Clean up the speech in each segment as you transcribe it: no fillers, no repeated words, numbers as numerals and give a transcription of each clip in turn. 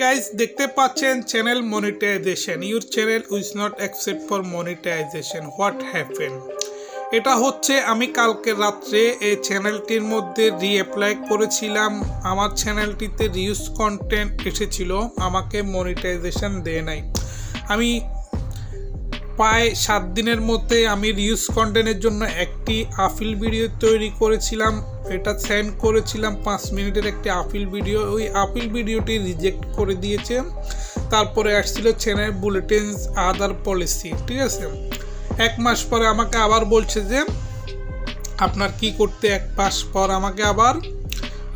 Guys দেখতে পাচ্ছেন channel monetization your channel was not accept for monetization what happen. এটা হচ্ছে আমি কালকে রাত্রে এই চ্যানেলটির মধ্যে রিঅ্যাপ্লাই করেছিলাম। আমার চ্যানেলটিতে রিউজ কন্টেন্ট এসেছিল, আমাকে মনিটাইজেশন দেয় নাই। আমি প্রায় 7 দিনের মধ্যে আমি রিউজ কন্টেন্টের জন্য একটি আপিল ভিডিও তৈরি করেছিলাম, এটা সেন্ড করেছিলাম 5 মিনিটের একটি আপিল ভিডিও। ওই আপিল ভিডিওটি রিজেক্ট করে দিয়েছে। তারপরে আসছিল চ্যানেল বুলেটিনস আদার পলিসি, ঠিক আছে। 1 মাস পরে আমাকে আবার বলছে যে আপনার কি করতে, 1 মাস পর আমাকে আবার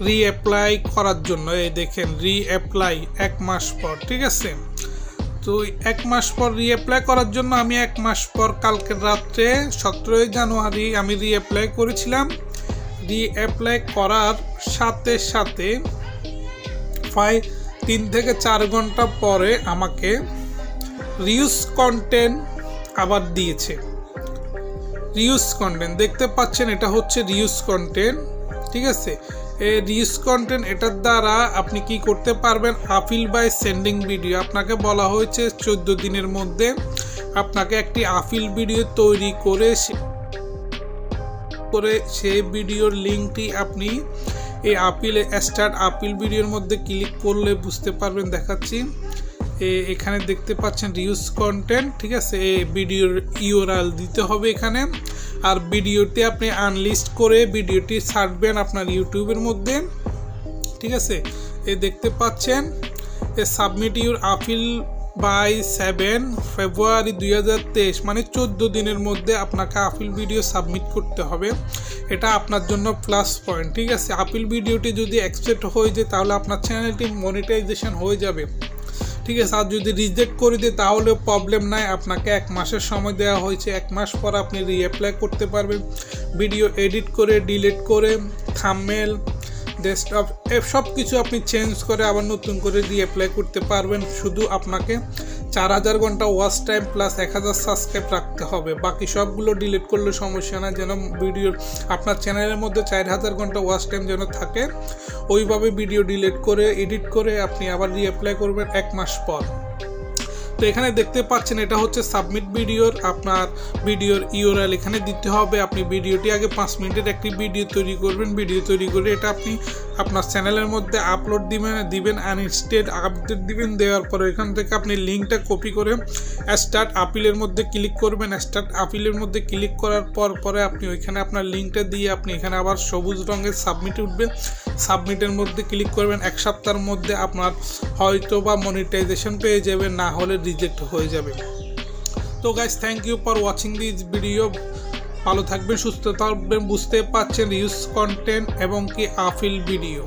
রিঅ্যাপ্লাই করার জন্য, এই দেখেন রিঅ্যাপ্লাই 1 মাস পর, ঠিক আছে। তো 1 মাস পর রিঅ্যাপ্লাই করার জন্য আমি 1 মাস পর কালকের রাত্রে 17 জানুয়ারি আমি রিঅ্যাপ্লাই করেছিলাম। রিঅ্যাপ্লাই করার সাথে সাথে প্রায় 3 থেকে 4 ঘন্টা পরে আমাকে রিউজ কন্টেন্ট আবার দিয়েছে। রিউজ কন্টেন্ট দেখতে পাচ্ছেন, এটা হচ্ছে রিউজ কন্টেন্ট, ঠিক আছে। এই রিউজ কন্টেন্ট এটার দ্বারা আপনি কি করতে পারবেন, আপিল বাই সেন্ডিং ভিডিও। আপনাকে বলা হয়েছে 14 দিনের মধ্যে আপনাকে একটি আপিল ভিডিও তৈরি করে সেই ভিডিওর লিঙ্কটি আপনি এই স্টার্ট আপিল ভিডিওর মধ্যে ক্লিক করলে বুঝতে পারবেন। দেখাচ্ছি, এখানে দেখতে পাচ্ছেন রিউজ কন্টেন্ট, ঠিক আছে। এই ভিডিওর ইউআরএল দিতে হবে এখানে, আর ভিডিওটি আপনি আনলিস্ট করে ভিডিওটি ছাড়বেন আপনার ইউটিউবের মধ্যে, ঠিক আছে। দেখতে পাচ্ছেন সাবমিট ইউর আপিল বাই 7 ফেব্রুয়ারি 2023, মানে 14 দিনের মধ্যে আপনাকে আপিল ভিডিও সাবমিট করতে হবে। এটা আপনার জন্য প্লাস পয়েন্ট, ঠিক আছে। আপিল ভিডিওটি যদি অ্যাকসেপ্ট হয়ে যায় তাহলে আপনার চ্যানেলটি মনিটাইজেশন হয়ে যাবে, ঠিক আছে। আর যদি রিজেক্ট করে দেয় তাহলে প্রবলেম নাই, আপনাকে 1 মাসের সময় দেওয়া হয়েছে। 1 মাস পর আপনি রিঅ্যাপ্লাই করতে পারবেন। ভিডিও এডিট করে, ডিলিট করে, থাম্বনেল, ডেস্কটপ সব কিছু আপনি চেঞ্জ করে আবার নতুন করে রিঅ্যাপ্লাই করতে পারবেন। শুধু আপনাকে 4000 ঘন্টা ওয়াচ টাইম প্লাস 1000 সাবস্ক্রাইব রাখতে হবে। বাকি সবগুলো ডিলিট করলে সমস্যা না, যেন ভিডিও আপনার চ্যানেলের মধ্যে 4000 ঘন্টা ওয়াচ টাইম যেন থাকে। ওইভাবে ভিডিও ডিলিট করে, এডিট করে আপনি আবার রিঅ্যাপ্লাই করবেন 1 মাস পর। তো এখানে দেখতে পাচ্ছেন এটা হচ্ছে সাবমিট ভিডিওর, আপনার ভিডিওর ইউআরএল এখানে দিতে হবে। আপনি ভিডিওটি আগে 5 মিনিটের একটি ভিডিও তৈরি করবেন। ভিডিও তৈরি করে এটা আপনি আপনার চ্যানেলের মধ্যে আপলোড দিবেন আনলিস্টেড আপডেট দিবেন। দেওয়ার পরে এখান থেকে আপনি লিঙ্কটা কপি করে স্টার্ট আপিলের মধ্যে ক্লিক করবেন। স্টার্ট আপিলের মধ্যে ক্লিক করার পরে আপনি ওইখানে আপনার লিঙ্কটা দিয়ে আপনি এখানে আবার সবুজ রঙের সাবমিট উঠবে, সাবমিটের মধ্যে ক্লিক করবেন। 1 সপ্তাহের মধ্যে আপনার হয়তো বা মনিটাইজেশন পেয়ে যাবেন, না হলে রিজেক্ট হয়ে যাবে। তো guys, thank you for watching this video. ভালো থাকবেন, সুস্থ থাকবেন। বুঝতে পারছেন রিউজ কন্টেন্ট এবং কি আপিল ভিডিও।